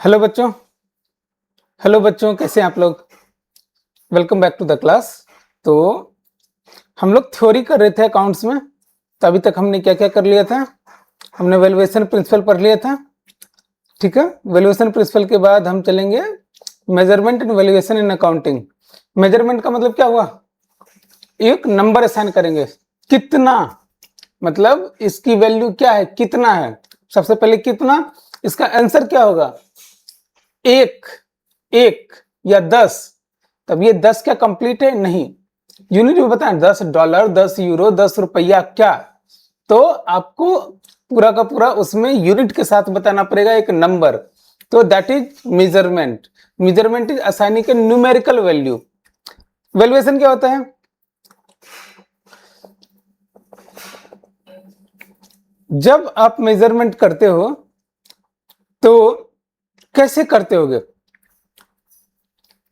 Hello बच्चों। Hello बच्चों, कैसे हैं आप लोग? Welcome back to the class. तो हम लोग थ्योरी कर रहे थे अकाउंट्स में। तो अभी तक हमने क्या क्या कर लिया था? हमने वैल्यूएशन प्रिंसिपल पढ़ लिया था, ठीक है। वैल्यूएशन प्रिंसिपल के बाद हम चलेंगे measurement and valuation in accounting. Measurement का मतलब क्या हुआ? एक नंबर असाइन करेंगे। कितना, मतलब इसकी वैल्यू क्या है, कितना है। सबसे पहले कितना, इसका आंसर क्या होगा? एक, एक या 10। तब ये 10 क्या कंप्लीट है? नहीं। यूनिट में बताएं, $10, €10, ₹10, क्या? तो आपको पूरा का पूरा उसमें यूनिट के साथ बताना पड़ेगा, एक नंबर। तो that is measurement. Measurement is assigning A numerical value. Valuation क्या होता है? जब आप मेजरमेंट करते हो तो कैसे करते होगे?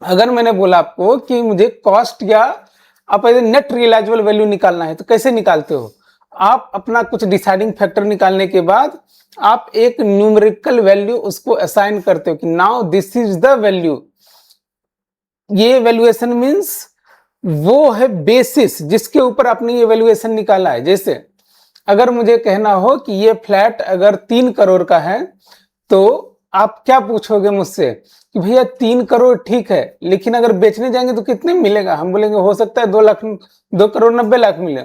अगर मैंने बोला आपको कि मुझे कॉस्ट या आप नेट रियलाइजेबल वैल्यू निकालना है, तो कैसे निकालते हो? आप अपना कुछ डिसाइडिंग फैक्टर निकालने के बाद आप एक न्यूमेरिकल वैल्यू उसको असाइन करते हो कि now this is the value. ये वैल्यूएशन मींस वो है बेसिस जिसके ऊपर आपने ये वैल्यूएशन निकाला है। जैसे अगर मुझे कहना हो कि ये फ्लैट अगर 3 करोड़ का है, तो आप क्या पूछोगे मुझसे कि भैया 3 करोड़ ठीक है, लेकिन अगर बेचने जाएंगे तो कितने मिलेगा? हम बोलेंगे हो सकता है 2 लाख, 2 करोड़ 90 लाख मिले।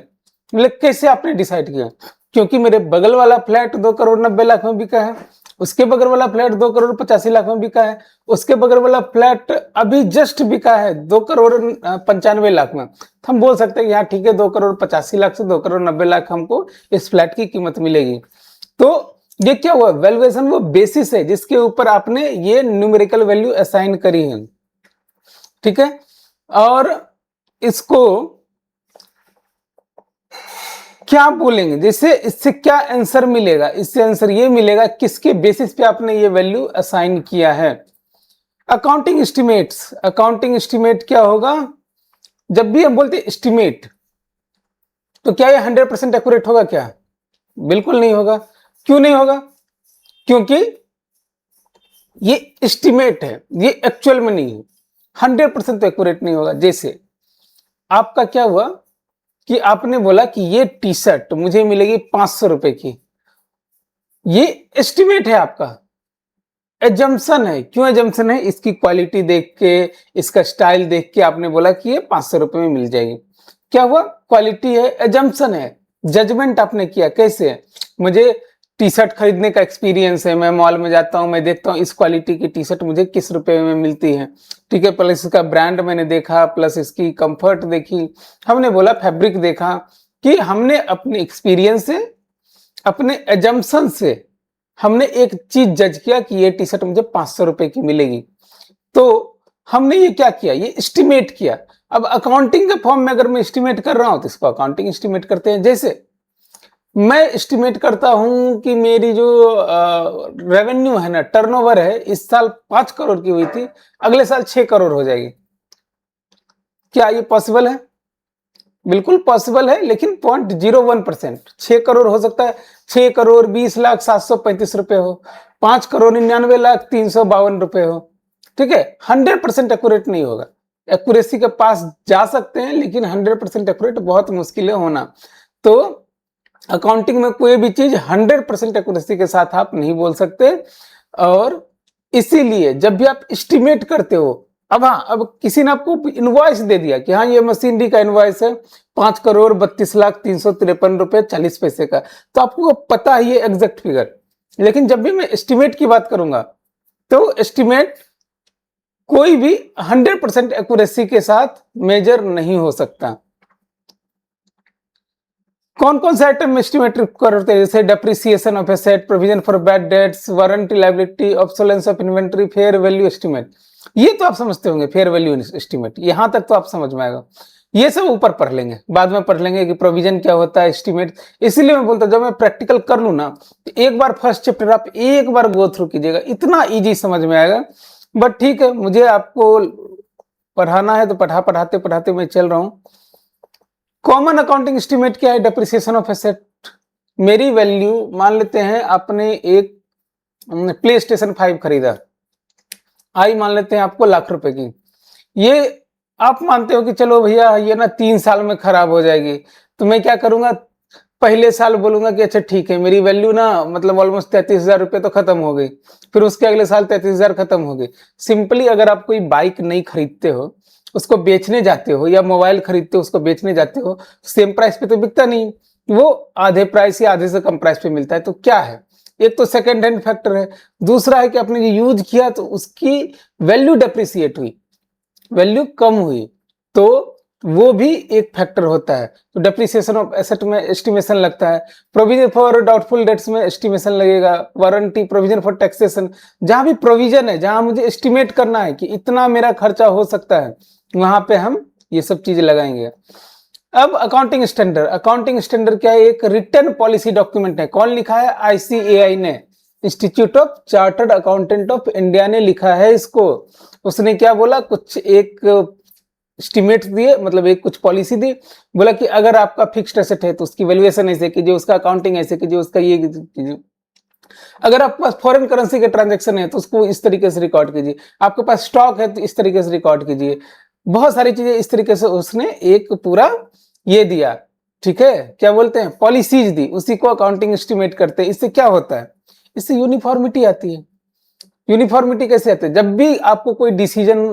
बोले कैसे आपने डिसाइड किया? क्योंकि मेरे बगल वाला फ्लैट 2 करोड़ 90 लाख में बिका है, उसके बगल वाला फ्लैट 2 करोड़ 85 लाख में बिका है, उसके बगल वाला फ्लैट अभी जस्ट बिका है 2 करोड़ 95 लाख में। तो हम बोल सकते हैं यहाँ ठीक है, 2 करोड़ 85 लाख से 2 करोड़ 90 लाख हमको इस फ्लैट की कीमत मिलेगी। तो ये क्या हुआ? वैल्यूएशन वो बेसिस है जिसके ऊपर आपने ये न्यूमेरिकल वैल्यू असाइन करी है, ठीक है। और इसको क्या बोलेंगे? जैसे इससे क्या आंसर मिलेगा? इससे आंसर ये मिलेगा किसके बेसिस पे आपने ये वैल्यू असाइन किया है। Accounting estimates. अकाउंटिंग एस्टिमेट क्या होगा? जब भी हम बोलते एस्टिमेट, तो क्या ये 100% एक्यूरेट होगा? क्या? बिल्कुल नहीं होगा। क्यों नहीं होगा? क्योंकि ये एस्टिमेट है, ये एक्चुअल में नहीं है। 100% तो एक्यूरेट नहीं होगा। जैसे आपका क्या हुआ कि आपने बोला कि ये टी शर्ट मुझे मिलेगी 500 रुपए की। ये एस्टिमेट है आपका, एजम्पशन है। क्यों एजम्पशन है? इसकी क्वालिटी देख के, इसका स्टाइल देख के आपने बोला कि ये 500 रुपए में मिल जाएगी। क्या हुआ? क्वालिटी है, एजम्पशन है। जजमेंट आपने किया कैसे? मुझे टी शर्ट खरीदने का एक्सपीरियंस है, मैं मॉल में जाता हूं, मैं देखता हूं इस क्वालिटी की टी शर्ट मुझे किस रुपए में मिलती है, ठीक है। प्लस इसका ब्रांड मैंने देखा, प्लस इसकी कंफर्ट देखी, हमने बोला फैब्रिक देखा, कि हमने अपने एक्सपीरियंस से, अपने एजम्पशन से हमने एक चीज जज किया कि ये टी शर्ट मुझे 500 रुपए की मिलेगी। तो हमने ये क्या किया? ये एस्टिमेट किया। अब अकाउंटिंग के फॉर्म में अगर मैं एस्टिमेट कर रहा हूं तो इसको अकाउंटिंग एस्टिमेट करते हैं। जैसे मैं एस्टिमेट करता हूं कि मेरी जो रेवेन्यू है ना, टर्नओवर है, इस साल 5 करोड़ की हुई थी, अगले साल 6 करोड़ हो जाएगी। क्या ये पॉसिबल है? बिल्कुल पॉसिबल है, लेकिन 0.01%। 6 करोड़ हो सकता है 6 करोड़ 20 लाख 735 रुपए हो, 5 करोड़ 99 लाख 352 रुपए हो, ठीक है। 100% एक्यूरेट नहीं होगा। एक्यूरेसी के पास जा सकते हैं, लेकिन 100% एक्यूरेट बहुत मुश्किल है होना। तो अकाउंटिंग में कोई भी चीज 100% एक्यूरेसी के साथ आप नहीं बोल सकते। और इसीलिए जब भी आप एस्टिमेट करते हो, अब हाँ, अब किसी ने आपको इनवॉइस दे दिया कि हाँ ये मशीनरी का इनवॉइस है 5 करोड़ 32 लाख 353 रुपए 40 पैसे का, तो आपको पता है ये एग्जैक्ट फिगर। लेकिन जब भी मैं एस्टिमेट की बात करूंगा, तो एस्टिमेट कोई भी 100% एक्यूरेसी के साथ मेजर नहीं हो सकता। कौन कौन से आइटम एस्टिमेट करते हैं? जैसे depreciation of asset, provision for bad debts, warranty liability, obsolescence of inventory, fair value estimate. ये तो आप समझते होंगे, फेयर वैल्यू एस्टिमेट, यहां तक तो आप समझ में आएगा। ये सब ऊपर पढ़ लेंगे, बाद में पढ़ लेंगे कि प्रोविजन क्या होता है, एस्टिमेट। इसीलिए मैं बोलता हूं जब मैं प्रैक्टिकल कर लूं ना, तो एक बार फर्स्ट चैप्टर आप एक बार गो थ्रू कीजिएगा, इतना ईजी समझ में आएगा। बट ठीक है, मुझे आपको पढ़ाना है तो पढ़ाते पढ़ाते मैं चल रहा हूं। कॉमन अकाउंटिंग एस्टिमेट क्या है? Depreciation of asset. मेरी वैल्यू मान लेते हैं आपने एक प्ले स्टेशन 5 खरीदा, आई मान लेते हैं आपको लाख रुपए की, ये आप मानते हो कि चलो भैया ये ना 3 साल में खराब हो जाएगी, तो मैं क्या करूंगा, पहले साल बोलूंगा कि अच्छा ठीक है, मेरी वैल्यू ना मतलब ऑलमोस्ट 33,000 रुपये तो खत्म हो गई, फिर उसके अगले साल 33,000 खत्म हो गई। सिंपली अगर आप कोई बाइक नहीं खरीदते हो, उसको बेचने जाते हो, या मोबाइल खरीदते हो उसको बेचने जाते हो, सेम प्राइस पे तो बिकता नहीं, वो आधे प्राइस या आधे से कम प्राइस पे मिलता है। तो क्या है, एक तो सेकेंड हैंड फैक्टर है, दूसरा है कि आपने यूज किया तो उसकी वैल्यू डेप्रिसिएट हुई, वैल्यू कम हुई, तो वो भी एक फैक्टर होता है। तो डेप्रिसिएशन ऑफ एसेट में एस्टिमेशन लगता है, प्रोविजन फॉर डाउटफुल डेट्स में एस्टिमेशन लगेगा, वारंटी, प्रोविजन फॉर टैक्सेशन, जहां भी प्रोविजन है, जहां मुझे एस्टिमेट करना है कि इतना मेरा खर्चा हो सकता है, वहां पे हम ये सब चीजें लगाएंगे। अब अकाउंटिंग स्टैंडर्ड, अकाउंटिंग स्टैंडर्ड क्या है, एक रिटन पॉलिसी डॉक्यूमेंट है। कौन लिखा है, आईसीएआई ने, institute of chartered accountant of India ने लिखा है इसको। उसने क्या बोला, कुछ एक एस्टिमेट दिए, मतलब एक कुछ पॉलिसी दी, बोला कि अगर आपका फिक्स्ड एसेट है तो उसकी वैल्यूएशन ऐसे कीजिए, उसका अकाउंटिंग ऐसे कीजिए, उसका ये कीजिए। अगर आपके पास फॉरेन करेंसी के ट्रांजैक्शन है तो उसको इस तरीके से रिकॉर्ड कीजिए, आपके पास स्टॉक है तो इस तरीके से रिकॉर्ड कीजिए। बहुत सारी चीजें इस तरीके से उसने एक पूरा ये दिया, ठीक है, क्या बोलते हैं, पॉलिसीज दी, उसी को अकाउंटिंग एस्टिमेट करते हैं। इससे क्या होता है, इससे यूनिफॉर्मिटी आती है। यूनिफॉर्मिटी कैसे आती है, जब भी आपको कोई डिसीजन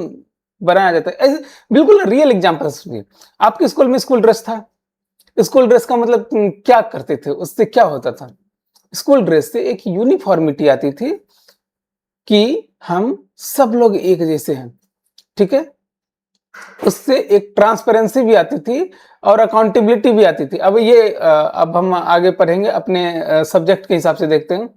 बनाया जाता है, ऐसे बिल्कुल रियल एग्जांपल सुनिए। आपके स्कूल में स्कूल ड्रेस था, स्कूल ड्रेस का मतलब क्या करते थे, उससे क्या होता था, स्कूल ड्रेस से एक यूनिफॉर्मिटी आती थी कि हम सब लोग एक जैसे हैं, ठीक है, उससे एक ट्रांसपेरेंसी भी आती थी और अकाउंटेबिलिटी भी आती थी। अब ये अब हम आगे पढ़ेंगे, अपने सब्जेक्ट के हिसाब से देखते हैं।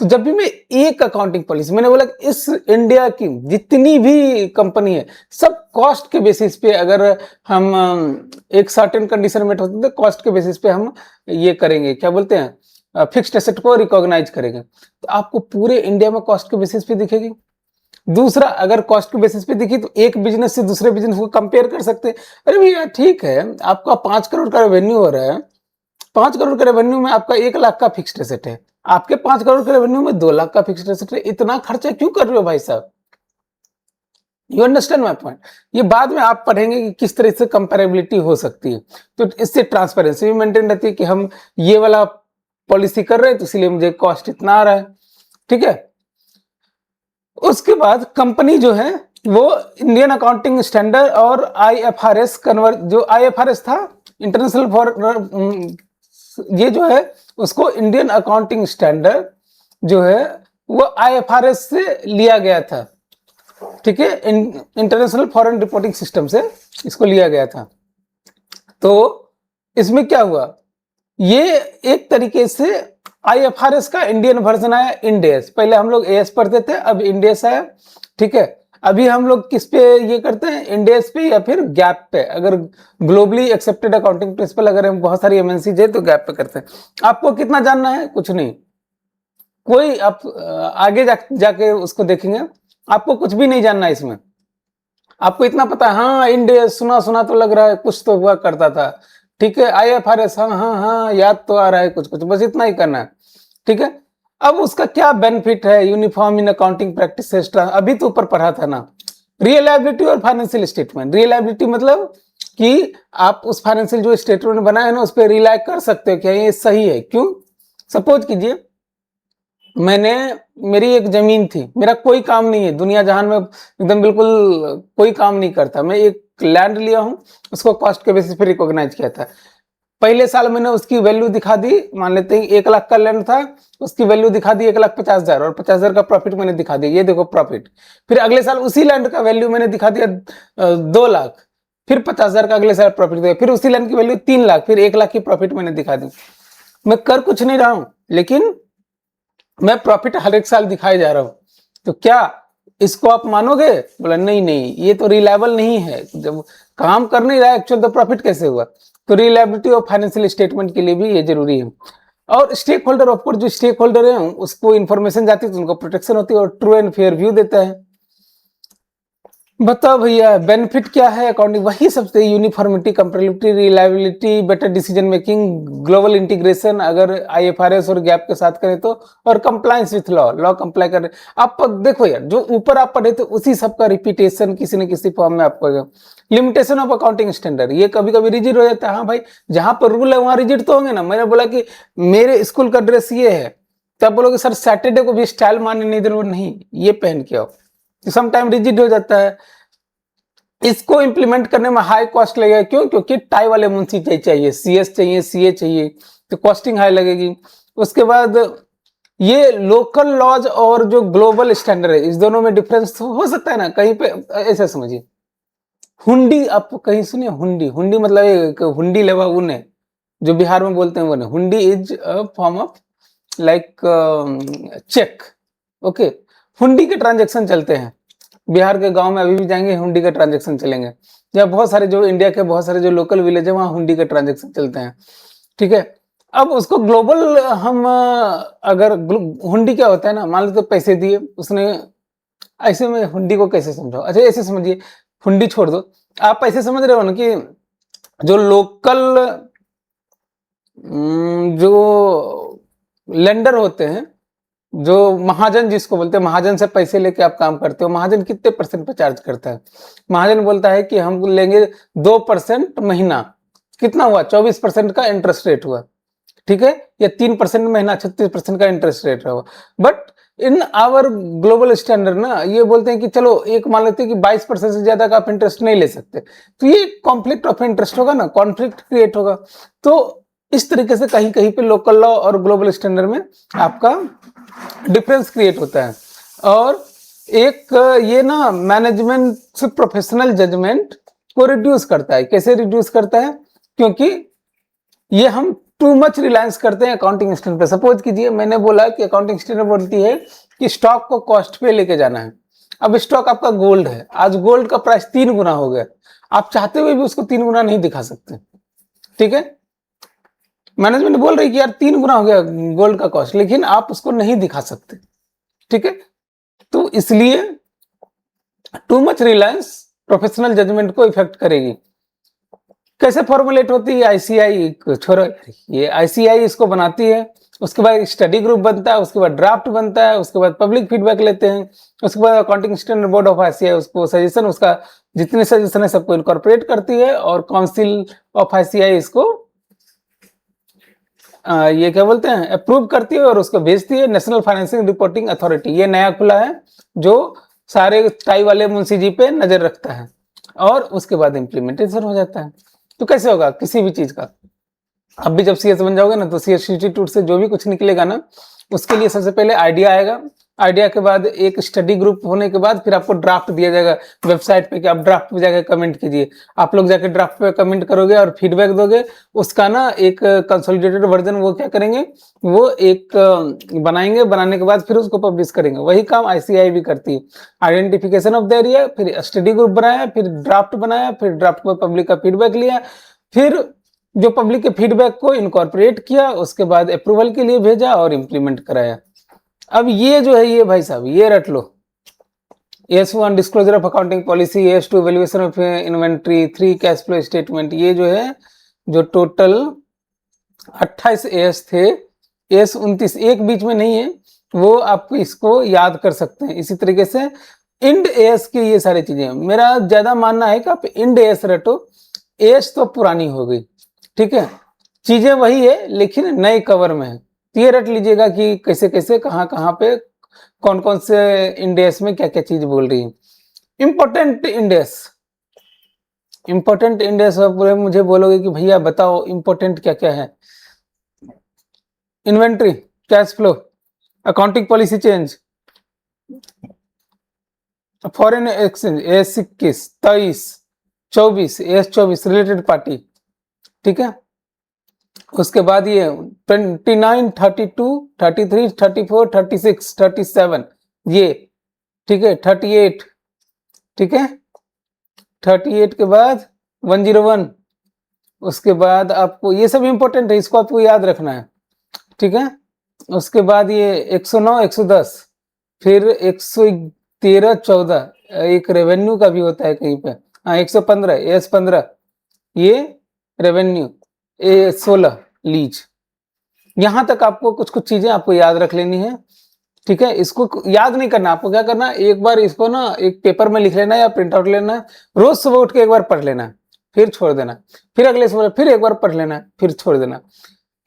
तो जब भी मैं एक अकाउंटिंग पॉलिसी, मैंने बोला इस इंडिया की जितनी भी कंपनी है, सब कॉस्ट के बेसिस पे, अगर हम एक सर्टेन कंडीशन में होते थे, कॉस्ट के बेसिस पे हम ये करेंगे, क्या बोलते हैं, फिक्स्ड एसेट को रिकॉग्नाइज करेंगे, तो आपको पूरे इंडिया में कॉस्ट के बेसिस पे दिखेगी। दूसरा, अगर कॉस्ट के बेसिस पे दिखी तो एक बिजनेस से दूसरे बिजनेस को कंपेयर कर सकते हैं। अरे भैया ठीक है, आपका 5 करोड़ का रेवेन्यू हो रहा है, 5 करोड़ के रेवेन्यू में आपका 1 लाख का फिक्स्ड एसेट है, आपके 5 करोड़ के रेवेन्यू में 2 लाख का फिक्स्ड एसेट है, इतना खर्चा क्यों कर रहे हो भाई साहब? You understand my point. ये बाद में आप पढ़ेंगे कि किस तरह से कंपेरेबिलिटी हो सकती है। तो इससे ट्रांसपेरेंसी भी मेंटेन रहती है कि हम ये वाला पॉलिसी कर रहे हैं तो इसलिए मुझे कॉस्ट इतना आ रहा है, ठीक है। उसके बाद कंपनी जो है वो इंडियन अकाउंटिंग स्टैंडर्ड और आईएफआरएस कन्वर्ट, जो आईएफआरएस था इंटरनेशनल फॉर, ये जो है उसको इंडियन अकाउंटिंग स्टैंडर्ड जो है वो आईएफआरएस से लिया गया था, ठीक है, इंटरनेशनल फॉरेन रिपोर्टिंग सिस्टम से इसको लिया गया था। तो इसमें क्या हुआ, ये एक तरीके से आईएफआरएस का इंडियन वर्जन आया, इंडेस। पहले हम लोग एएस पढ़ते थे, अब इंडेस आया, ठीक है। अभी हम लोग किस पे ये करते हैं, इंडेस पे या फिर गैप पे। अगर ग्लोबली एक्सेप्टेड अकाउंटिंग प्रिंसिपल अगर हम बहुत सारी एमएनसी है तो गैप पे करते हैं। आपको कितना जानना है, कुछ नहीं, कोई आप आगे जाके उसको देखेंगे, आपको कुछ भी नहीं जानना है इसमें। आपको इतना पता है, हाँ इंडेस सुना सुना तो लग रहा है, कुछ तो हुआ करता था, ठीक है। आईएफआरएस, हाँ हाँ हाँ याद तो आ रहा है कुछ कुछ, बस इतना ही करना है, ठीक है। अब उसका क्या बेनिफिट है, यूनिफॉर्म इन अकाउंटिंग प्रैक्टिस, अभी तो ऊपर पढ़ा था ना, रियलाइबिलिटी और फाइनेंशियल स्टेटमेंट। रियलाइबिलिटी मतलब कि आप उस फाइनेंशियल जो स्टेटमेंट बनाए ना उस पर रिलाई कर सकते हो क्या ये सही है। क्यों, सपोज कीजिए मेरी एक जमीन थी, मेरा कोई काम नहीं है दुनिया जहान में, एकदम बिल्कुल कोई काम नहीं करता, मैं एक लैंड लिया हूं, उसको कॉस्ट के बेसिस पे रिकॉग्नाइज किया था। पहले साल मैंने उसकी वैल्यू दिखा दी, मान लेते हैं 1 लाख का लैंड था, उसकी वैल्यू दिखा दी 1,50,000 और 50,000 का प्रॉफिट मैंने दिखा दिया, ये देखो प्रॉफिट। फिर अगले साल उसी लैंड का वैल्यू मैंने दिखा दिया 2 लाख, फिर 50,000 का अगले साल प्रॉफिट दिया, फिर उसी लैंड की वैल्यू 3 लाख, फिर 1 लाख की प्रॉफिट मैंने दिखा दी। मैं कर कुछ नहीं रहा हूं, लेकिन मैं प्रॉफिट हर एक साल दिखाए जा रहा हूं। तो क्या इसको आप मानोगे? बोला नहीं नहीं, ये तो रिलायबल नहीं है, जब काम कर नहीं रहा है एक्चुअल तो प्रॉफिट कैसे हुआ? तो रिलायबिलिटी ऑफ फाइनेंशियल स्टेटमेंट के लिए भी ये जरूरी है। और स्टेक होल्डर, ऑफकोर्स जो स्टेक होल्डर है उसको इन्फॉर्मेशन जाती है तो उनको प्रोटेक्शन होती है और ट्रू एंड फेयर व्यू देता है। बताओ भैया बेनिफिट क्या है अकाउंटिंग, वही सबसे uniformity, comparability, reliability, better decision making, global integration अगर आईएफआरएस और गैप के साथ करें तो, और compliance with law, law comply कर। आप देखो यार, जो ऊपर आप पढ़े थे उसी सबका रिपीटेशन किसी न किसी फॉर्म में आपको। लिमिटेशन ऑफ अकाउंटिंग स्टैंडर्ड, ये कभी कभी रिजिड हो जाता है। हाँ भाई, जहां पर रूल है वहां रिजिड तो होंगे ना। मैंने बोला कि मेरे स्कूल का ड्रेस ये है, तब बोलोगे सर सैटरडे को भी स्टाइल मारने नहीं दे, नहीं ये पहन के आओ, सम टाइम रिजिड हो जाता है। इसको इंप्लीमेंट करने में हाई कॉस्ट लगेगा, क्यों? क्योंकि टाई वाले मुंशी चाहिए, सीएस चाहिए, सीए चाहिए, तो कॉस्टिंग हाई लगेगी। उसके बाद ये लोकल लॉज और जो ग्लोबल स्टैंडर्ड है, इस दोनों में डिफरेंस हो सकता है ना कहीं पे। ऐसा समझिए, हुंडी आप कहीं सुनिए, हुंडी, हुंडी मतलब एक हुंडी लेवा ऊन है, जो बिहार में बोलते हैं वो नहीं। Hundi is a form of like cheque. Okay, hundi के ट्रांजेक्शन चलते हैं बिहार के गांव में, अभी भी जाएंगे हुंडी का ट्रांजेक्शन चलेंगे। या बहुत सारे जो इंडिया के बहुत सारे जो लोकल विलेज है वहां हुंडी के ट्रांजेक्शन चलते हैं। ठीक है, अब उसको ग्लोबल हम अगर हुंडी क्या होता है ना, मान लो तो पैसे दिए उसने, ऐसे में हुंडी को कैसे समझाओ? अच्छा ऐसे समझिए, हुंडी छोड़ दो, आप ऐसे समझ रहे हो ना कि जो लोकल जो लेंडर होते हैं, जो महाजन जिसको बोलते हैं, महाजन से पैसे लेके आप काम करते हो, महाजन कितने परसेंट पे चार्ज करता है? महाजन बोलता है कि हम लेंगे 2% महीना, कितना हुआ? 24% का इंटरेस्ट रेट हुआ, ठीक है, या 3% महीना, 36% का इंटरेस्ट रेट हुआ। But in our global standard ना, ये बोलते हैं कि चलो एक मान लेते हैं कि 22% से ज्यादा का आप इंटरेस्ट नहीं ले सकते, तो ये कॉन्फ्लिक्ट ऑफ इंटरेस्ट होगा ना, कॉन्फ्लिक्ट क्रिएट होगा। तो इस तरीके से कहीं कहीं पे लोकल लॉ और ग्लोबल स्टैंडर्ड में आपका डिफरेंस क्रिएट होता है। और एक ये ना मैनेजमेंट प्रोफेशनल जजमेंट को रिड्यूस करता है। कैसे रिड्यूस करता है? क्योंकि ये हम टू मच रिलायंस करते हैं अकाउंटिंग स्टैंडर्ड पे। सपोज कीजिए मैंने बोला कि अकाउंटिंग स्टैंडर्ड बोलती है कि स्टॉक को कॉस्ट पे लेके जाना है। अब स्टॉक आपका गोल्ड है, आज गोल्ड का प्राइस 3 गुना हो गया, आप चाहते हुए भी उसको 3 गुना नहीं दिखा सकते। ठीक है, मैनेजमेंट बोल रही कि यार 3 गुना हो गया गोल्ड का कॉस्ट, लेकिन आप उसको नहीं दिखा सकते। ठीक है, तो इसलिए too much reliance professional judgement को इफेक्ट करेगी। कैसे फॉर्मुलेट होती है? आईसीआई छोड़ो, ये आईसीआई इसको बनाती है, उसके बाद स्टडी ग्रुप बनता है, उसके बाद ड्राफ्ट बनता है, उसके बाद पब्लिक फीडबैक लेते हैं, उसके बाद accounting standard board of ICI उसको सजेशन, उसका जितने सजेशन है सबको इनकॉर्पोरेट करती है, और काउंसिल ऑफ आईसीआई इसको ये क्या बोलते हैं, अप्रूव करती है और उसको भेजती है नेशनल फाइनेंशियल रिपोर्टिंग अथॉरिटी। ये नया खुला है जो सारे टाई वाले मुंशी जी पे नजर रखता है, और उसके बाद इम्प्लीमेंटेशन हो जाता है। तो कैसे होगा किसी भी चीज का? अब भी जब सीएस बन जाओगे ना, तो सीएस इंस्टीट्यूट से जो भी कुछ निकलेगा ना, उसके लिए सबसे पहले आइडिया आएगा, आइडिया के बाद एक स्टडी ग्रुप होने के बाद फिर आपको ड्राफ्ट दिया जाएगा वेबसाइट पे कि आप ड्राफ्ट पे जाकर कमेंट कीजिए। आप लोग जाकर ड्राफ्ट पे कमेंट करोगे और फीडबैक दोगे, उसका ना एक कंसोलिडेटेड वर्जन वो क्या करेंगे, वो एक बनाएंगे, बनाने के बाद फिर उसको पब्लिश करेंगे। वही काम आईसीआई भी करती है। आइडेंटिफिकेशन ऑफ द एरिया, फिर स्टडी ग्रुप बनाया, फिर ड्राफ्ट बनाया, फिर ड्राफ्ट पर पब्लिक का फीडबैक लिया, फिर जो पब्लिक के फीडबैक को इनकॉर्पोरेट किया, उसके बाद अप्रूवल के लिए भेजा और इम्प्लीमेंट कराया। अब ये जो है, ये भाई साहब ये रट लो, AS1 disclosure of accounting policy, AS2 valuation of inventory, 3 cash flow statement, ये जो है जो टोटल 28 AS थे, AS29 एक बीच में नहीं है, वो आप इसको याद कर सकते हैं। इसी तरीके से इंड AS की ये सारी चीजें, मेरा ज्यादा मानना है कि आप इंड AS रटो, AS तो पुरानी हो गई, ठीक है, चीजें वही है लेकिन नए कवर में है। ये रट लीजिएगा कि कैसे कैसे कहाँ कहाँ पे कौन कौन से इंडेस में क्या क्या चीज बोल रही है। इंपॉर्टेंट इंडेस, इंपॉर्टेंट इंडेस मुझे बोलोगे कि भैया बताओ इंपॉर्टेंट क्या क्या है? Inventory, cash flow, accounting policy change, foreign exchange, AS21, 23, 24, AS24 related party, ठीक है। उसके बाद ये 29, 32, 33, 34, 36, 37 ये, ठीक है, 38, ठीक है, 38 के बाद 101, उसके बाद आपको ये सब इंपॉर्टेंट है, इसको आपको याद रखना है, ठीक है। उसके बाद ये 109, 110, फिर 113, 14, एक रेवेन्यू का भी होता है कहीं पे, हाँ 115 AS15, ये रेवेन्यू, A16 लीज। यहां तक आपको कुछ कुछ चीजें आपको याद रख लेनी है, ठीक है। इसको याद नहीं करना, आपको क्या करना, एक बार इसको ना एक पेपर में लिख लेना या प्रिंट आउट लेना, रोज सुबह उठ के एक बार पढ़ लेना, फिर छोड़ देना, फिर अगले सुबह फिर एक बार पढ़ लेना, फिर छोड़ देना।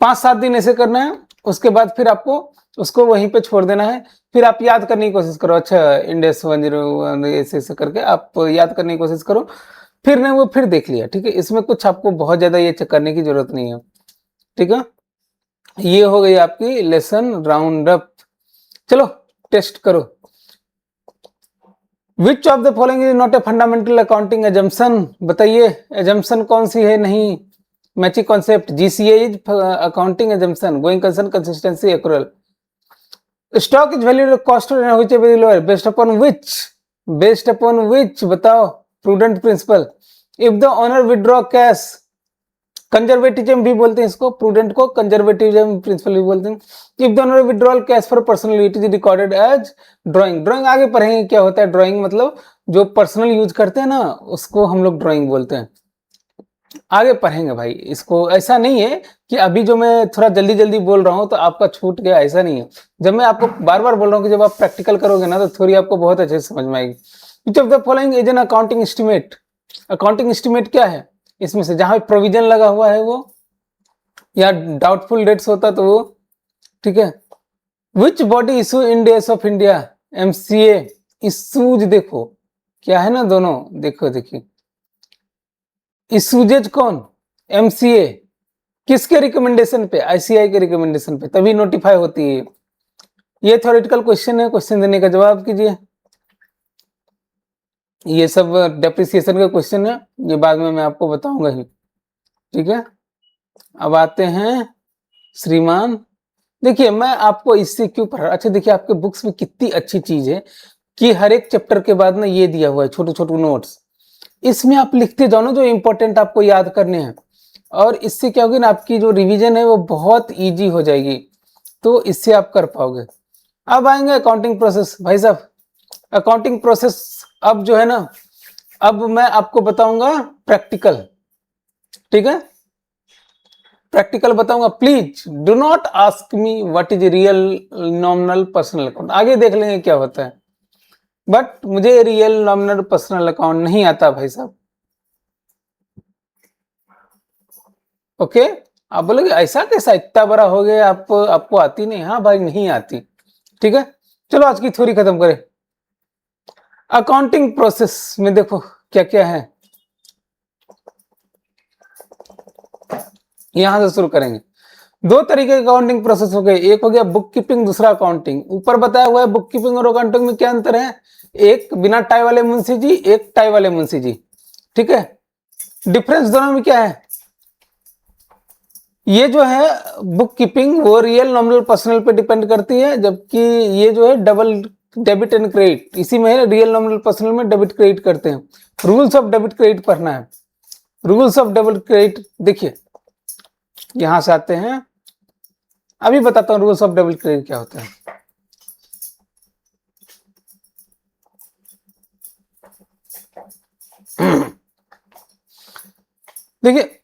5-7 दिन ऐसे करना है, उसके बाद फिर आपको उसको वहीं पे छोड़ देना है। फिर आप याद करने की कोशिश करो, अच्छा इंडेक्स 101 ऐसे करके आप याद करने की कोशिश करो, फिर नहीं वो फिर देख लिया, ठीक है। इसमें कुछ आपको बहुत ज्यादा ये चेक करने की जरूरत नहीं है, ठीक है। ये हो गई आपकी लेसन राउंड अप। चलो टेस्ट करो। Which of the following is not a fundamental accounting assumption, बताइए एजम्पशन कौन सी है नहीं matching concept. GCA is accounting assumption, going concern, consistency, accrual. Stock is valued cost which is lower, based upon which बताओ, prudent principle. If the owner withdraw cash, conservatism भी बोलते हैं इसको, प्रूडेंट को कंजर्वेटिज्म प्रिंसिपल भी बोलते हैं। If the owner withdrawal cash for personal it is recorded as drawing. Drawing आगे पढ़ेंगे क्या होता है ड्राइंग, मतलब जो पर्सनल यूज करते हैं ना उसको हम लोग ड्राइंग बोलते हैं, आगे पढ़ेंगे भाई इसको। ऐसा नहीं है कि अभी जो मैं थोड़ा जल्दी जल्दी बोल रहा हूं तो आपका छूट गया, ऐसा नहीं है। जब मैं आपको बार बार बोल रहा हूँ कि जब आप प्रैक्टिकल करोगे ना तो थोड़ी आपको बहुत अच्छे से समझ में आएगी। विच of the following is an accounting estimate. Accounting estimate क्या है, इसमें से जहां प्रोविजन लगा हुआ है वो, या डाउटफुल डेट्स होता तो वो, ठीक है। Which body issue in days of India, MCA issues, देखो क्या है ना दोनों, देखो देखिए इशूजेज कौन, एमसीए किसके रिकमेंडेशन पे, आईसीआई के रिकमेंडेशन पे तभी नोटिफाई होती है। ये थ्योरेटिकल क्वेश्चन है, क्वेश्चन देने का जवाब कीजिए। ये सब डेप्रिसिएशन का क्वेश्चन है, ये बाद में मैं आपको बताऊंगा ही, ठीक है। अब आते हैं श्रीमान, देखिए मैं आपको इससे क्यों पढ़ रहा, अच्छा देखिए आपके बुक्स में कितनी अच्छी चीज है कि हर एक चैप्टर के बाद ना ये दिया हुआ है छोटे छोटे नोट्स, इसमें आप लिखते जाओ ना जो इंपॉर्टेंट आपको याद करने हैं, और इससे क्या होगी ना आपकी जो रिवीजन है वो बहुत इजी हो जाएगी, तो इससे आप कर पाओगे। अब आएंगे अकाउंटिंग प्रोसेस, भाई साहब अकाउंटिंग प्रोसेस अब जो है ना, अब मैं आपको बताऊंगा प्रैक्टिकल, ठीक है, प्रैक्टिकल बताऊंगा। Please do not ask me what is real nominal personal account, आगे देख लेंगे क्या होता है, बट मुझे रियल नॉमिनल पर्सनल अकाउंट नहीं आता भाई साहब। ओके आप बोलोगे ऐसा कैसा इतना बड़ा हो गया आपको आती नहीं, हाँ भाई नहीं आती, ठीक है। चलो आज की थ्योरी खत्म करें। अकाउंटिंग प्रोसेस में देखो क्या क्या है, यहां से शुरू करेंगे। दो तरीके के अकाउंटिंग प्रोसेस हो गए, एक हो गया बुक कीपिंग, दूसरा अकाउंटिंग। ऊपर बताया हुआ है बुक कीपिंग और अकाउंटिंग में क्या अंतर है, एक बिना टाई वाले मुंशी जी, एक टाई वाले मुंशी जी, ठीक है। डिफरेंस दोनों में क्या है, ये जो है बुक कीपिंग वो रियल नॉमिनल पर्सनल पे डिपेंड करती है, जबकि ये जो है डबल डेबिट एंड क्रेडिट, इसी में है रियल नॉमिनल पर्सनल में डेबिट क्रेडिट करते हैं। रूल्स ऑफ डेबिट क्रेडिट पढ़ना है, रूल्स ऑफ डेबिट क्रेडिट देखिए यहां से आते हैं, अभी बताता हूं रूल्स ऑफ डेबिट क्रेडिट क्या होता है। देखिए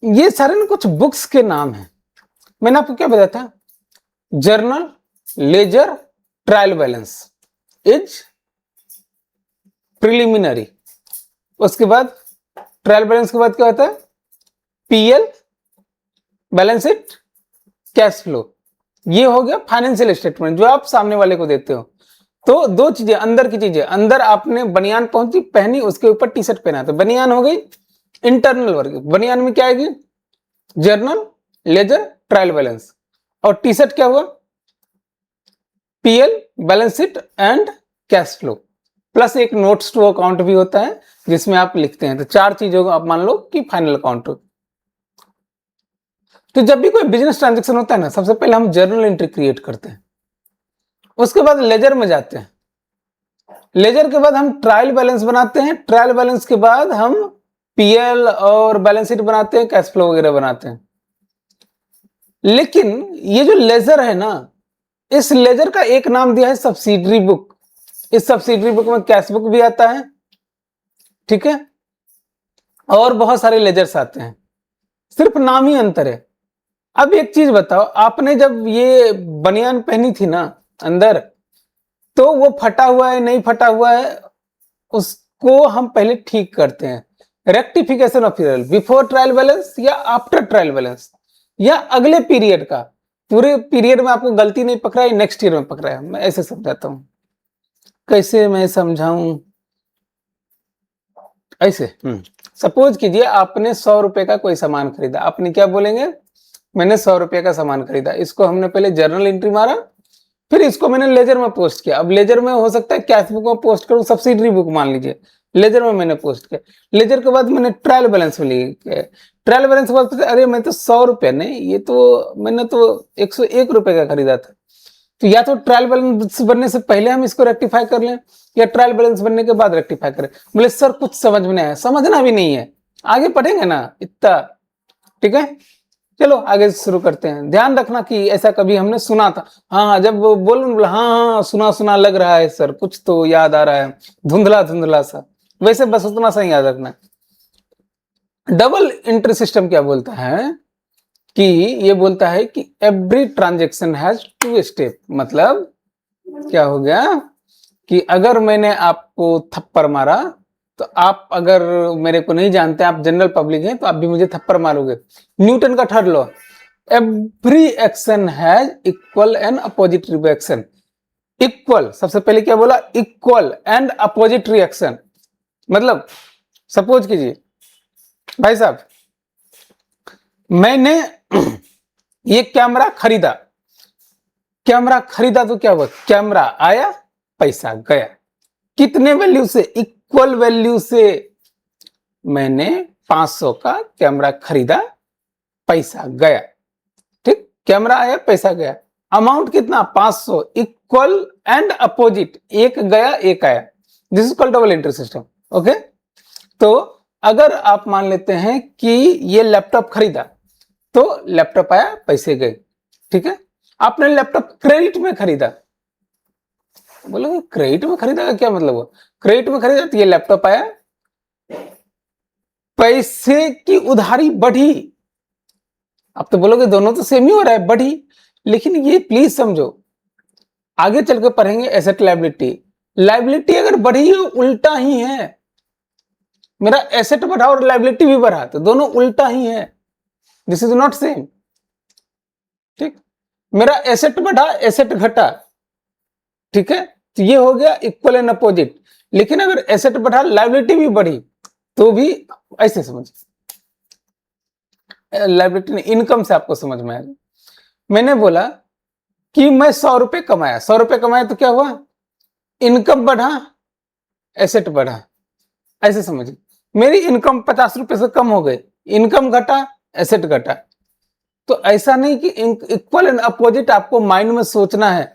ये सारे ना कुछ बुक्स के नाम हैं, मैंने आपको क्या बताया था, journal, ledger, trial balance is preliminary, उसके बाद ट्रायल बैलेंस के बाद क्या होता है, PL, balance sheet, cash flow. ये हो गया फाइनेंशियल स्टेटमेंट जो आप सामने वाले को देते हो। तो दो चीजें अंदर की चीजें, अंदर आपने बनियान पहनी उसके ऊपर टी शर्ट पहना, तो बनियान हो गई इंटरनल वर्क, बनियान में क्या आएगी, जर्नल, लेजर, ट्रायल बैलेंस, और टी शर्ट क्या हुआ, PL, balance sheet and cash flow, plus एक नोट्स टू अकाउंट भी होता है जिसमें आप लिखते हैं। तो चार चीजों को आप मान लो कि फाइनल अकाउंट हो। तो जब भी कोई बिजनेस ट्रांजेक्शन होता है ना, सबसे पहले हम जर्नल एंट्री क्रिएट करते हैं, उसके बाद लेजर में जाते हैं, लेजर के बाद हम ट्रायल बैलेंस बनाते हैं, ट्रायल बैलेंस के बाद हम पीएल और बैलेंस शीट बनाते हैं, कैश फ्लो वगैरह बनाते हैं। लेकिन ये जो लेजर है ना, इस लेजर का एक नाम दिया है सब्सिडरी बुक, इस सब्सिडरी बुक में कैश बुक भी आता है, ठीक है, और बहुत सारे लेजर्स आते हैं, सिर्फ नाम ही अंतर है। अब एक चीज बताओ, आपने जब ये बनियान पहनी थी ना अंदर, तो वो फटा हुआ है नहीं फटा हुआ है, उसको हम पहले ठीक करते हैं। Rectification of error before trial balance या आफ्टर ट्रायल बैलेंस, या अगले पीरियड का, पूरे पीरियड में आपको गलती नहीं पकड़ा है, नेक्स्ट ईयर में पकड़ा है। मैं ऐसे समझाता हूं, कैसे मैं समझाऊं, ऐसे सपोज कीजिए आपने 100 रुपए का कोई सामान खरीदा, आपने क्या बोलेंगे, मैंने 100 रुपए का सामान खरीदा, इसको हमने पहले जर्नल एंट्री मारा, फिर इसको मैंने लेजर में पोस्ट किया। अब लेजर में हो सकता है कैश बुक में पोस्ट करूं, सब्सिडरी बुक मान लीजिए, लेजर में मैंने पोस्ट किया। लेजर के बाद मैंने ट्रायल बैलेंस में लिया, ट्रायल बैलेंस के बाद अरे मैं तो 100 रुपए नहीं, ये तो मैंने तो 101 रुपए का खरीदा था। तो या तो ट्रायल बैलेंस बनने से पहले हम इसको रेक्टिफाई कर लें, या ट्रायल बैलेंस बनने के बाद रेक्टिफाई करें। बोले सर कुछ समझ में नहीं आया, समझना भी नहीं है, आगे पढ़ेंगे ना इतना, ठीक है। चलो आगे शुरू करते हैं। ध्यान रखना कि ऐसा कभी हमने सुना था, हाँ जब बोलो हाँ हाँ सुना सुना लग रहा है सर, कुछ तो याद आ रहा है, धुंधला धुंधला सा, वैसे बस उतना सा याद रखना। डबल एंट्री सिस्टम क्या बोलता है कि ये बोलता है कि एवरी ट्रांजेक्शन हैज 2 स्टेप। मतलब क्या हो गया कि अगर मैंने आपको थप्पड़ मारा, तो आप अगर मेरे को नहीं जानते, आप जनरल पब्लिक हैं, तो आप भी मुझे थप्पड़ मारोगे। न्यूटन का third law, every action has equal and opposite reaction. Equal, सबसे पहले क्या बोला, इक्वल एंड अपोजिट रिएक्शन। मतलब सपोज कीजिए भाई साहब, मैंने ये कैमरा खरीदा, कैमरा खरीदा तो क्या हुआ, कैमरा आया पैसा गया। कितने वैल्यू से, इक्वल वैल्यू से मैंने 500 का कैमरा खरीदा, पैसा गया, ठीक, कैमरा आया पैसा गया। अमाउंट कितना, 500, इक्वल एंड अपोजिट, एक गया एक आया। This is called double entry system. Okay, तो अगर आप मान लेते हैं कि ये लैपटॉप खरीदा, तो लैपटॉप आया पैसे गए, ठीक है। आपने लैपटॉप क्रेडिट में खरीदा, बोलोगे क्रेडिट में खरीदा का क्या मतलब हुआ, क्रेडिट में खरीदा तो ये लैपटॉप आया, पैसे की उधारी बढ़ी। अब तो बोलोगे दोनों तो सेम ही हो रहा है, बढ़ी, लेकिन ये प्लीज समझो, आगे चल के पढ़ेंगे एसेट लायबिलिटी। लायबिलिटी अगर बढ़ी हो उल्टा ही है, मेरा एसेट बढ़ा और लायबिलिटी भी बढ़ा, तो दोनों उल्टा ही है, दिस इज नॉट सेम, ठीक। मेरा एसेट बढ़ा एसेट घटा, ठीक है, तो ये हो गया इक्वल एंड अपोजिट। लेकिन अगर एसेट बढ़ा लायबिलिटी भी बढ़ी, तो भी ऐसे समझ, लायबिलिटी नहीं, इनकम से आपको समझ में आएगा। मैंने बोला कि मैं 100 रुपए कमाया, 100 रुपए कमाया तो क्या हुआ, इनकम बढ़ा एसेट बढ़ा, ऐसे समझिए। मेरी इनकम 50 रुपए से कम हो गई, इनकम घटा एसेट घटा। तो ऐसा नहीं कि इक्वल एंड अपोजिट, आपको माइंड में सोचना है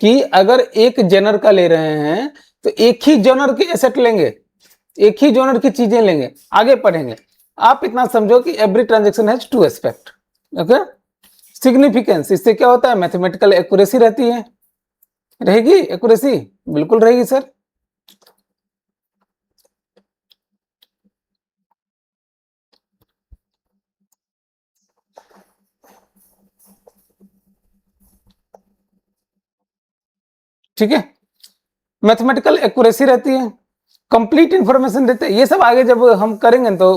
कि अगर एक जेनर का ले रहे हैं तो एक ही जेनर के एसेट लेंगे, एक ही जेनर की चीजें लेंगे, आगे पढ़ेंगे। आप इतना समझो कि every transaction has 2 aspect. Okay, significance, इससे क्या होता है, मैथमेटिकल एक्यूरेसी रहती है, रहेगी एक्यूरेसी, बिल्कुल रहेगी सर। ठीक है, मैथमेटिकल एक्यूरेसी रहती है, कंप्लीट इंफॉर्मेशन देते हैं। ये सब आगे जब हम करेंगे तो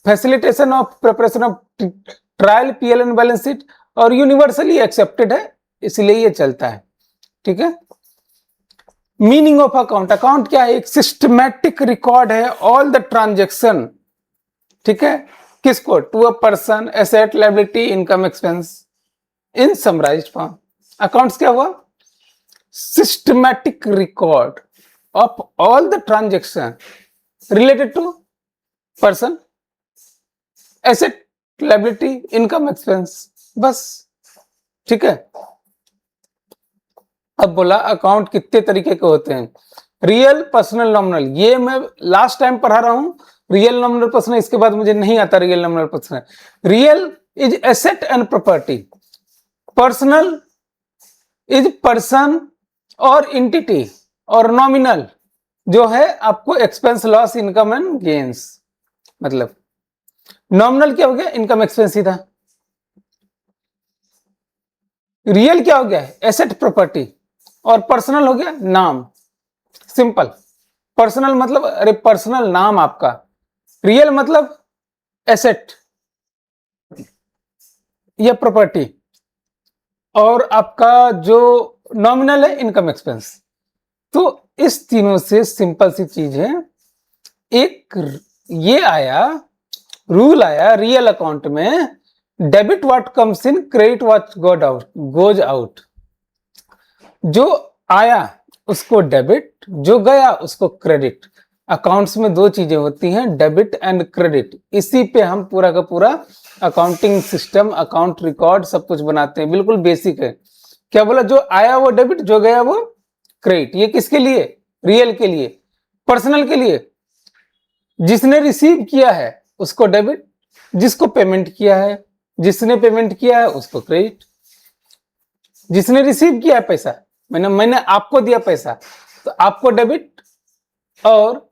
facilitation of preparation of trial PL and balance sheet, और यूनिवर्सली एक्सेप्टेड है, इसलिए ये चलता है, ठीक है। मीनिंग ऑफ अकाउंट, अकाउंट क्या है, एक सिस्टमैटिक रिकॉर्ड है ऑल द ट्रांजेक्शन, ठीक है, किसको, to a person, asset, liability, income, expense in summarised form. Accounts क्या हुआ, systematic record of all the transaction related to person, asset, liability, income, expense, बस, ठीक है। अब बोला अकाउंट कितने तरीके के होते हैं, रियल, पर्सनल, नॉमिनल। ये मैं लास्ट टाइम पढ़ा रहा हूं, रियल, नॉमिनल, पर्सनल, इसके बाद मुझे नहीं आता real, nominal, personal. Real is asset and property, personal is person और इंटिटी, और नॉमिनल जो है आपको expense loss income and gains. मतलब नॉमिनल क्या हो गया, इनकम एक्सपेंस सीधा। रियल क्या हो गया, एसेट प्रॉपर्टी। और पर्सनल हो गया नाम, सिंपल। पर्सनल मतलब अरे पर्सनल नाम आपका, रियल मतलब एसेट या प्रॉपर्टी, और आपका जो नॉमिनल है इनकम एक्सपेंस। तो इस तीनों से सिंपल सी चीज है, एक ये आया रूल आया रियल अकाउंट में, debit what comes in, credit what goes out. जो आया उसको डेबिट, जो गया उसको क्रेडिट। अकाउंट्स में दो चीजें होती हैं, डेबिट एंड क्रेडिट। इसी पे हम पूरा का पूरा अकाउंटिंग सिस्टम, अकाउंट रिकॉर्ड सब कुछ बनाते हैं, बिल्कुल बेसिक है। क्या बोला, जो आया वो डेबिट, जो गया वो क्रेडिट। ये किसके लिए, रियल के लिए। पर्सनल के लिए, जिसने रिसीव किया है उसको डेबिट, जिसको पेमेंट किया है, जिसने पेमेंट किया है उसको क्रेडिट। जिसने रिसीव किया है पैसा, मैंने आपको दिया पैसा तो आपको डेबिट, और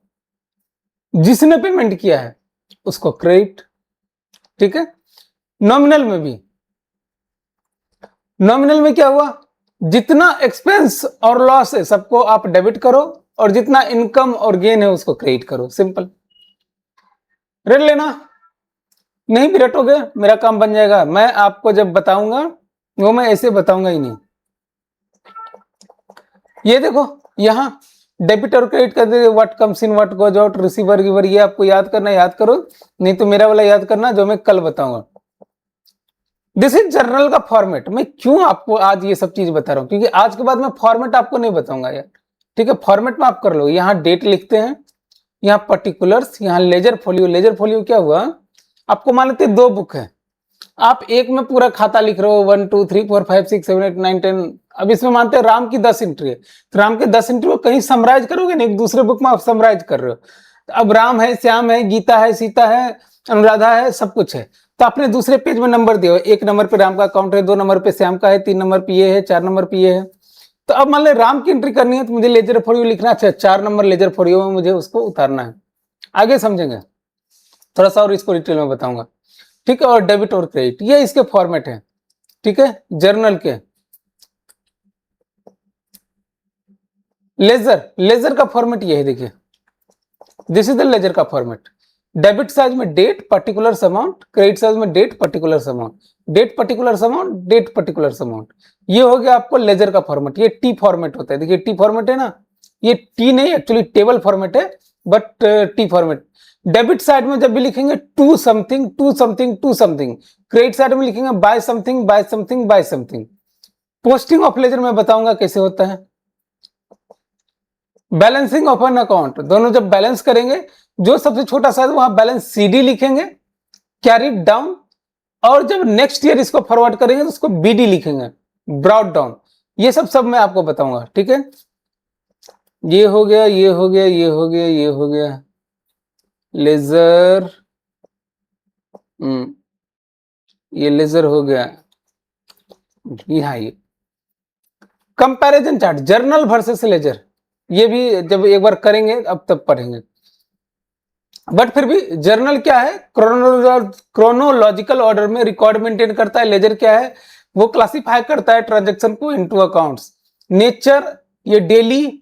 जिसने पेमेंट किया है उसको क्रेडिट। ठीक है। नॉमिनल में भी, नॉमिनल में क्या हुआ, जितना एक्सपेंस और लॉस है सबको आप डेबिट करो, और जितना इनकम और गेन है उसको क्रेडिट करो, सिंपल। रट लेना, नहीं भी रटोगे मेरा काम बन जाएगा। मैं आपको जब बताऊंगा वो मैं ऐसे बताऊंगा ही नहीं। ये देखो यहां डेबिट और क्रेडिट कर दे, what comes in what goes out, receiver giver, ये आपको याद करना, याद करो, नहीं तो मेरा वाला याद करना जो मैं कल बताऊंगा। दिस इज जर्नल का फॉर्मेट। मैं क्यों आपको आज ये सब चीज बता रहा हूं, क्योंकि आज के बाद मैं फॉर्मेट आपको नहीं बताऊंगा यार। ठीक है, फॉर्मेट में आप कर लो। यहाँ डेट लिखते हैं, यहाँ पर्टिकुलर्स, यहाँ लेजर फोलियो। लेजर फोलियो क्या हुआ, आपको मान लेते दो बुक है, आप एक में पूरा खाता लिख रहे हो, 1 2 3 4 5 6 7 8 9 10। अब इसमें मानते हैं राम की 10 एंट्री है, तो राम के 10 एंट्री को कहीं समराइज करोगे ना, एक दूसरे बुक में आप समराइज कर रहे हो। तो अब राम है, श्याम है, गीता है, सीता है, अनुराधा है, सब कुछ है। तो आपने दूसरे पेज में नंबर दिया, एक नंबर पे राम का अकाउंट है, 2 नंबर पे श्याम का है, 3 नंबर पे ये है, 4 नंबर पे ये है। तो अब मान लो राम की एंट्री करनी है तो मुझे लेजर फोलियो लिखना, अच्छा 4 नंबर लेजर फोलियो में मुझे उसको उतारना है। आगे समझेंगे थोड़ा सा और, इसको डिटेल में बताऊंगा। ठीक है, और डेबिट और क्रेडिट ये इसके फॉर्मेट है। ठीक है, जर्नल के। लेजर, लेजर का फॉर्मेट ये है, देखिए दिस इज द लेजर का फॉर्मेट। डेबिट साइज में date particular amount, credit side में date particular amount, date particular amount, date particular amount. ये हो गया आपको लेजर का फॉर्मेट। ये टी फॉर्मेट होता है, देखिए टी फॉर्मेट है ना, ये टी नहीं एक्चुअली टेबल फॉर्मेट है, but T format. Debit side में जब भी लिखेंगे to something to something to something, credit side में लिखेंगे by something by something by something. Posting of ledger में बताऊंगा कैसे होता है। बैलेंसिंग ऑफ एन अकाउंट, दोनों जब बैलेंस करेंगे, जो सबसे छोटा साइज वहां बैलेंस सीडी लिखेंगे, कैरी डाउन, और जब नेक्स्ट ईयर इसको फॉरवर्ड करेंगे तो उसको बीडी लिखेंगे, ब्रॉड डाउन। ये सब मैं आपको बताऊंगा। ठीक है, ये हो गया, ये हो गया, ये हो गया, ये हो गया लेजर। ये लेजर हो गया। यहाँ ये comparison chart, journal versus ledger, ये भी जब एक बार करेंगे अब तब पढ़ेंगे। बट फिर भी जर्नल क्या है, क्रोनोलॉजिकल ऑर्डर में रिकॉर्ड मेंटेन करता है। लेजर क्या है, वो क्लासिफाई करता है ट्रांजैक्शन को इनटू अकाउंट्स। नेचर ये डेली,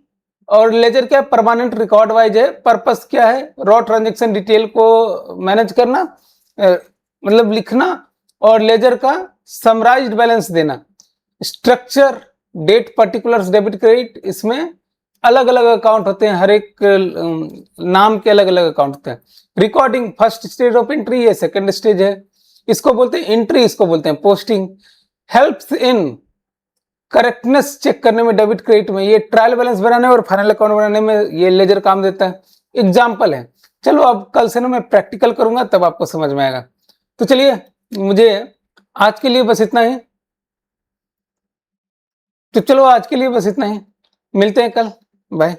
और लेजर क्या है, परमानेंट रिकॉर्ड वाइज है। पर्पस क्या है, रॉ ट्रांजैक्शन डिटेल को मैनेज करना, मतलब लिखना, और लेजर का समराइज्ड बैलेंस देना। Structure, date particulars debit credit, इसमें अलग अलग अकाउंट होते हैं, हर एक नाम के अलग अलग अकाउंट होते हैं। Recording first stage of entry है, सेकंड स्टेज है, इसको बोलते हैं एंट्री, इसको बोलते हैं posting. Helps in correctness check करने में डेबिट क्रेडिट में, ये ट्रायल बैलेंस बनाने और फाइनल अकाउंट बनाने में ये लेजर काम देता है। एग्जाम्पल है, चलो अब कल से ना मैं प्रैक्टिकल करूंगा तब आपको समझ में आएगा। तो चलिए, मुझे आज के लिए बस इतना ही। तो चलो आज के लिए बस इतना ही, मिलते हैं कल, बाय।